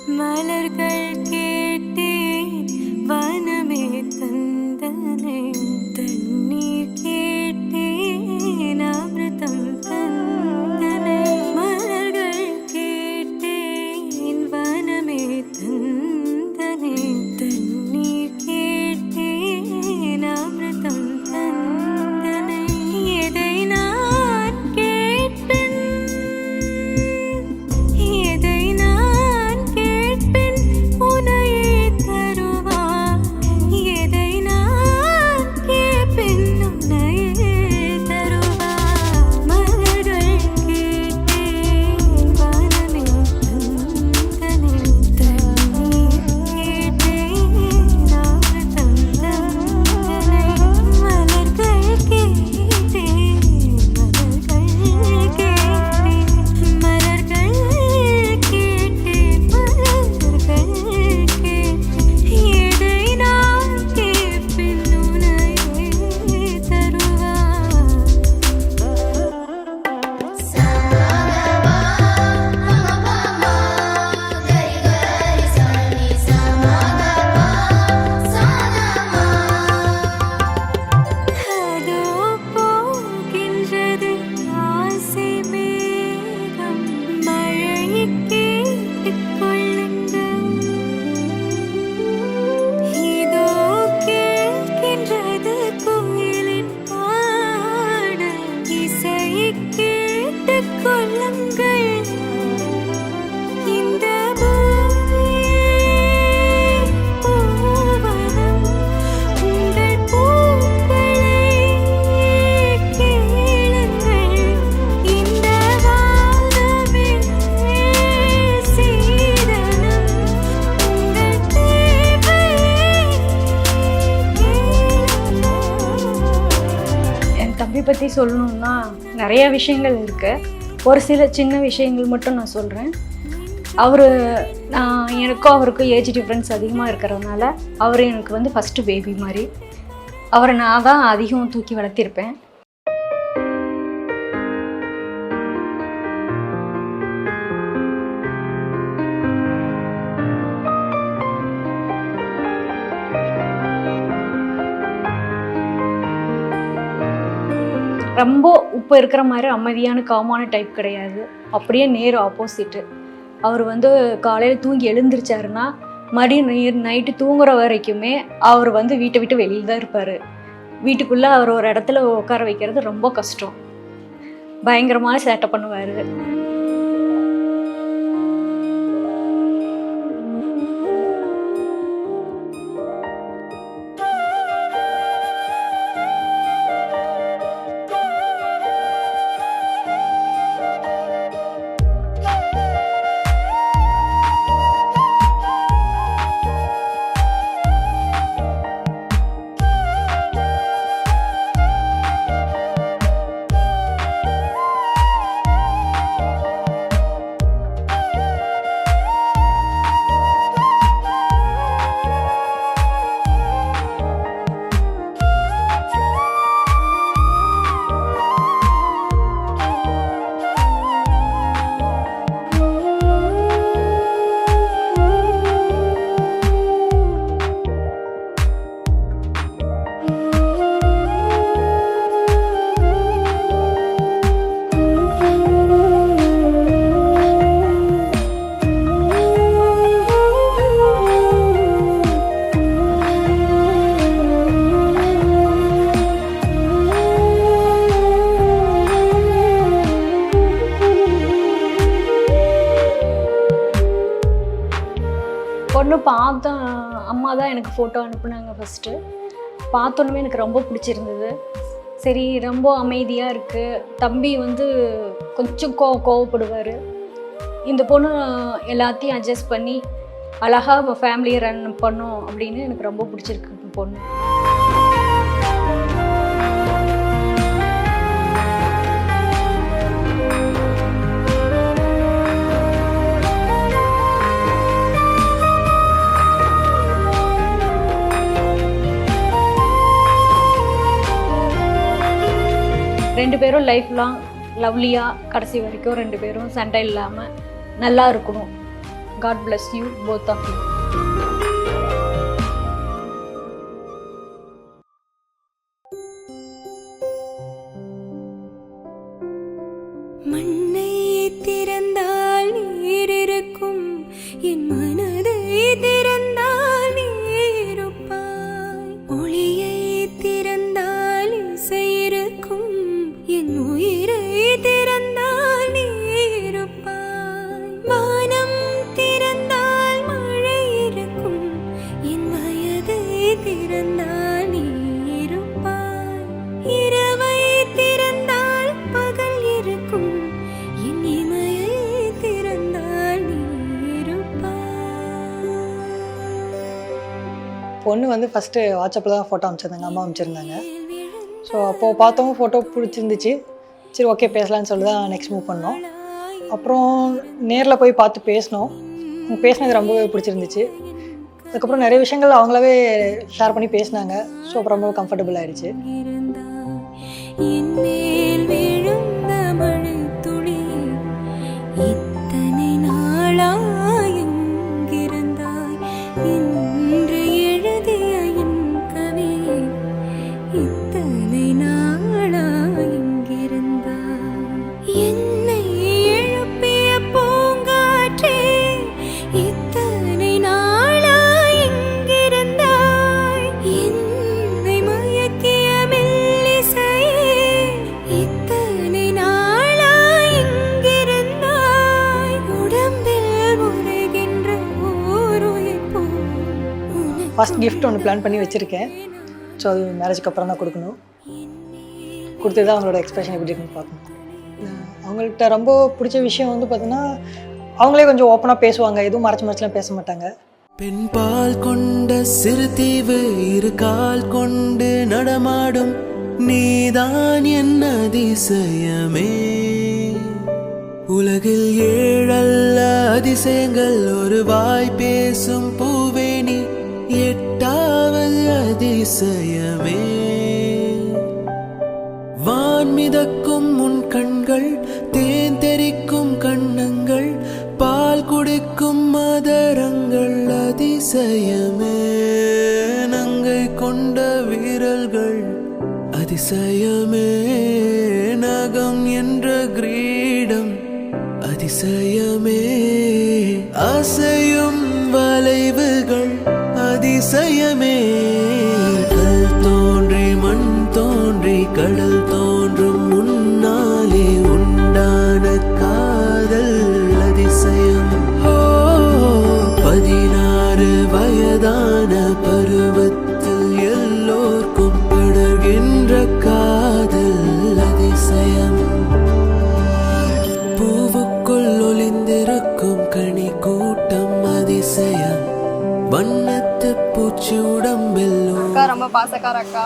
மலர்கள் கேட்டேன் வனமே தந்தனை, தண்ணீர் கேட்டேன் அமிர்தம் தந்தனை. மலர்கள் கேட்டேன் வனமே தந்தனை, தண்ணீர் கேட்டேன் அமிர்தம் தந்தனை. எதை நான் கேட்பேன், எதை நான் கேட்பேன் உனையே தருவாய். எதை நான் கேட்பேன் உனையே தருவாய். மலர்கள் கேட்டேன் வனமே தந்தனை, தண்ணீர் கேட்டேன் அமிர்தம் தந்தனை. மலர்கள் கேட்டேன், மலர்கள் கேட்டேன், மலர்கள் கேட்டேன், மலர்கள் கேட்டேன். எதை நான் கேட்பேன் உனையே தருவாய். அதோ போகின்றது ஆசை மேகம், மழையை கேட்டுக் கொள்ளுங்கள். இதோ கேட்கின்றது குயிலின் பாடல், இசையை கேட்டுக் கொள்ளுங்கள். இந்த பூமியே பூவனம், உங்கள் பூக்களை கேளுங்கள். இந்த வானமே சீதனம், உங்கள் தேவையை கேளுங்கள். என் தம்பி பற்றி சொல்லணும்னா நிறைய விஷயங்கள் இருக்குது. ஒரு சில சின்ன விஷயங்கள் மட்டும் நான் சொல்கிறேன். எனக்கும் அவருக்கும் ஏஜ் டிஃப்ரென்ஸ் அதிகமாக இருக்கிறதுனால அவர் எனக்கு வந்து ஃபஸ்ட்டு பேபி மாதிரி. அவரை நான் தான் அதிகம் தூக்கி வளர்த்திருப்பேன். ரொம்ப இப்போ இருக்கிற மாதிரி அமைதியான காமான டைப் கிடையாது. அப்படியே நேர் ஆப்போசிட்டு. அவர் வந்து காலையில் தூங்கி எழுந்திரிச்சாருன்னா நைட்டு தூங்குற வரைக்குமே அவர் வந்து வீட்டை விட்டு வெளியில் தான் இருப்பார். வீட்டுக்குள்ளே அவர் ஒரு இடத்துல உட்கார வைக்கிறது ரொம்ப கஷ்டம். பயங்கரமான சேட்டை பண்ணுவார். பொண்ணு அம்மா தான் எனக்கு ஃபோட்டோ அனுப்புனாங்க ஃபஸ்ட்டு. பார்த்தோன்னே எனக்கு ரொம்ப பிடிச்சிருந்தது. சரி, ரொம்ப அமைதியாக இருக்குது. தம்பி வந்து கொஞ்சம் கோவப்படுவார். இந்த பொண்ணு எல்லாத்தையும் அட்ஜஸ்ட் பண்ணி அழகாக ஃபேமிலியை ரன் பண்ணும் அப்படின்னு எனக்கு ரொம்ப பிடிச்சிருக்கு பொண்ணு. ரெண்டு பேரும் லைஃப் லாங் லவ்லியாக கடைசி வரைக்கும் ரெண்டு பேரும் சண்டை இல்லாமல் நல்லா இருக்கணும். God bless you both of you. மண்ணை திறந்தால் நீர் இருக்கும், என் மனதை திறந்தால் நீ இருப்பாய். ஒளியை திறந்தால் இசை இருக்கும், என் உயிரை திறந்தால் நீ இருப்பாய். வானம் திறந்தால் மழை இருக்கும், என் வயதை திறந்தால் நீ இருப்பாய். இரவை திறந்தால் பகல் இருக்கும், என் இமையை திறந்தால் நீ இருப்பாய். பொண்ணு வந்து ஃபஸ்ட்டு வாட்ஸ்அப்பில் தான் ஃபோட்டோ அனுப்பிச்சிருந்தாங்க, அம்மா அனுப்பிச்சிருந்தாங்க. ஸோ அப்போது பார்த்தவங்க ஃபோட்டோ பிடிச்சிருந்துச்சு. சரி ஓகே பேசலான்னு சொல்லி தான் நெக்ஸ்ட் மூவ் பண்ணோம். அப்புறம் நேரில் போய் பார்த்து பேசினோம். பேசினது ரொம்பவே பிடிச்சிருந்துச்சு. அதுக்கப்புறம் நிறைய விஷயங்கள் அவங்களாவே ஷேர் பண்ணி பேசினாங்க. ஸோ அப்புறம் ரொம்ப கம்ஃபர்டபுள் ஆகிடுச்சு. என் மேல் விழுந்த மழைத்துளி, இத்தனை நாளாய் எங்கிருந்தாய்? இன்று எழுதிய என் கவி, இத்தனை நாளாய் எங்கிருந்தாய்? என்னை எழுப்பிய பூங்காற்றே, இத்தனை நாளாய் எங்கிருந்தாய்? என்னை மயக்கிய மெல்லிசையே, இத்தனை நாளாய் எங்கிருந்தாய்? உடம்பில் உறைகின்ற ஓர் உயிர் போல் உனக்கு ஃபஸ்ட் கிஃப்ட் ஒன்று பிளான் பண்ணி வச்சுருக்கேன். ஸோ அது மேரேஜுக்கு அப்புறம் தான் கொடுக்கணும். கொடுத்து தான் அவங்களோட எக்ஸ்பிரஷன் எப்படி இருக்குன்னு பார்க்கணும். அவங்கள்ட்ட ரொம்ப பிடிச்ச விஷயம் வந்து பார்த்தீங்கன்னா அவங்களே கொஞ்சம் ஓப்பனாக பேசுவாங்க. எதுவும் மறைச்செல்லாம் பேச மாட்டாங்க. பெண் பால் கொண்ட சிறு தீவு, இரு கால் கொண்டு நடமாடும் நீதான் என் அதிசயமே. உலகில் 7 அதிசயங்கள், ஒரு வாய் பேசும் பூவே நீ 8வது அதிசயமே. வான் மிதக்கும் உன் கண்கள், தேன் தெறிக்கும் கண்ணங்கள், பால் குடிக்கும் மதரங்கள் அதிசயமே. நங்கை கொண்ட வீரல்கள் அதிசயமே. நகம் என்ற கிரீடம் அதிசயமே. அசையும் வளைவுகள் அதிசயமே. கல் தோன்றி மண் தோன்றி கடல் தோன்றும் முன்னாலே உண்டான காதல் அதிசயம். 16 வயதான பருவத்தில் எல்லோர்க்கும் படுகின்ற காதல் அதிசயம். பூவுக்குள் ஒளிந்திருக்கும் கனி கூட்டம் அதிசயம். வண்ணத்து பூச்சி உடம்பில் அக்கா ரொம்ப பாசக்கார அக்கா.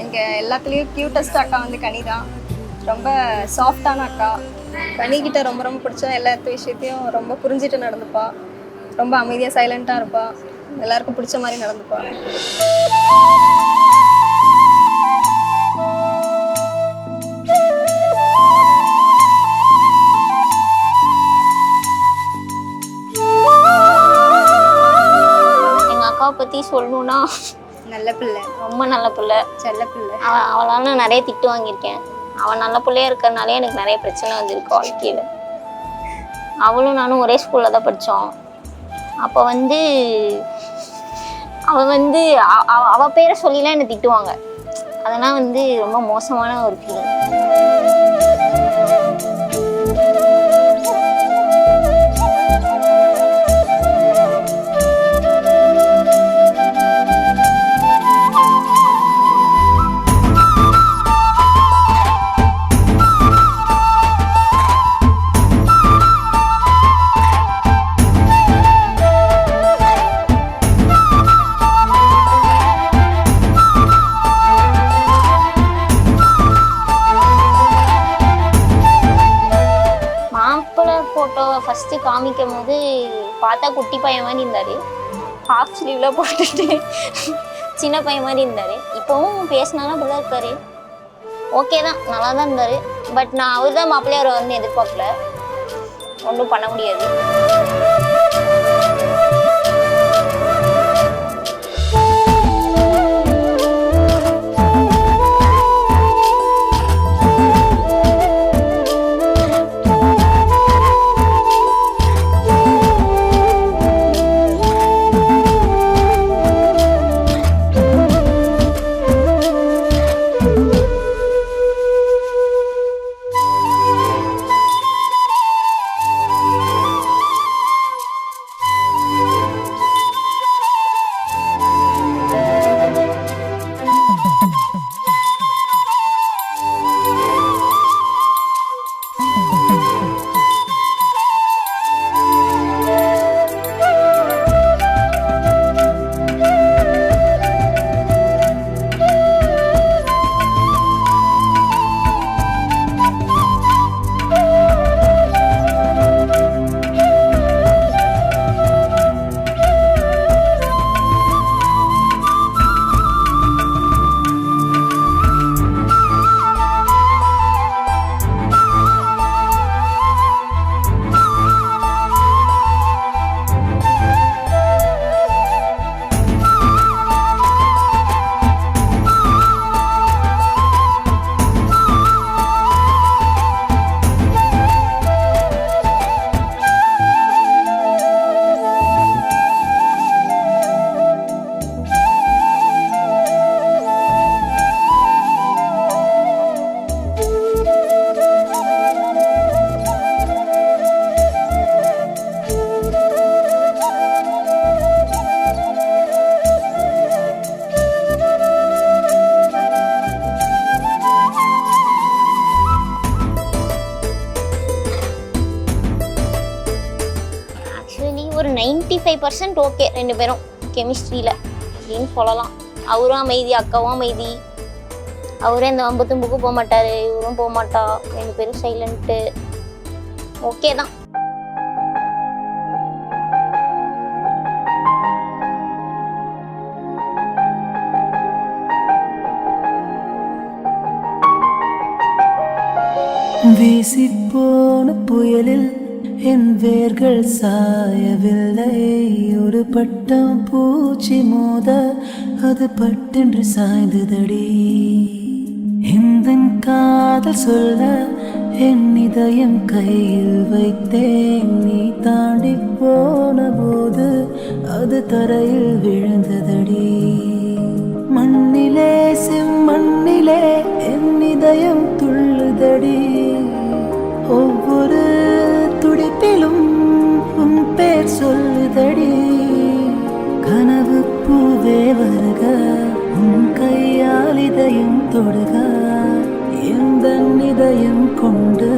எங்கள் எல்லாத்துலேயும் க்யூட்டஸ்ட் அக்கா வந்து கனி தான். ரொம்ப சாஃப்டான அக்கா. கனிக்கிட்ட ரொம்ப ரொம்ப பிடிச்ச எல்லா விஷயத்தையும் ரொம்ப புரிஞ்சுட்டு நடந்துப்பா. ரொம்ப அமைதியாக சைலண்ட்டாக இருப்பா. எல்லாருக்கும் பிடிச்ச மாதிரி நடந்துப்பா. எங்கள் அக்காவை பற்றி சொல்லணுன்னா நல்ல பிள்ளை, ரொம்ப நல்ல பிள்ளை, செல்ல பிள்ளை. அவளால் நான் நிறைய திட்டு வாங்கியிருக்கேன். அவள் நல்ல பிள்ளையா இருக்கிறதுனாலே எனக்கு நிறைய பிரச்சனை வந்திருக்கு வாழ்க்கையில். அவளும் நானும் ஒரே ஸ்கூலில் தான் படித்தோம். அப்போ வந்து அவள் பேரை சொல்லிலாம் என்னை திட்டுவாங்க. அதெல்லாம் வந்து ரொம்ப மோசமான ஒரு ஃபீலிங். ஃபஸ்ட்டு காமிக்கும் போது பார்த்தா குட்டி பையன் மாதிரி இருந்தார். ஹாஃப் ஸ்லீவில் போட்டுட்டு சின்ன பையன் மாதிரி இருந்தார். இப்போவும் பேசினாலும் அப்படி தான் இருக்கார். ஓகே தான், நல்லா தான் இருந்தார். பட் நான் அவர் தான் மாப்பிள்ளையாரை வந்து எதிர்பார்க்கல. ஒன்றும் பண்ண முடியாது. ஒரு 95% ஓகே ரெண்டு பேரும் கெமிஸ்ட்ரியில் அப்படின்னு சொல்லலாம். அவரும் அமைதி, அக்காவும் அமைதி. அவரும் இந்த வம்பு தும்புக்கு போக மாட்டார், இவரும் போக மாட்டா. ரெண்டு பேரும் சைலண்ட்டு. ஓகே தான். வீசிப்போன புயலில் என் வேர்கள் சாயவில்லை. ஒரு பட்டம் பூச்சி மோத அது பட்டென்று சாய்ந்ததடி. இந்த காதல் சொல்ல என் இதயம் கையில் வைத்தேன். நீ தாண்டி போன போது அது தரையில் விழுந்ததடி. மண்ணிலே செம்மண்ணிலே என் இதயம் துள்ளுதடி. ஒவ்வொரு துடிப்பிலும் உன் பேர் சொல்லுதடி. கனவு பூவே வருக, உன் கையால் இதயம் தொடுக. எந்த இதயம் கொண்டு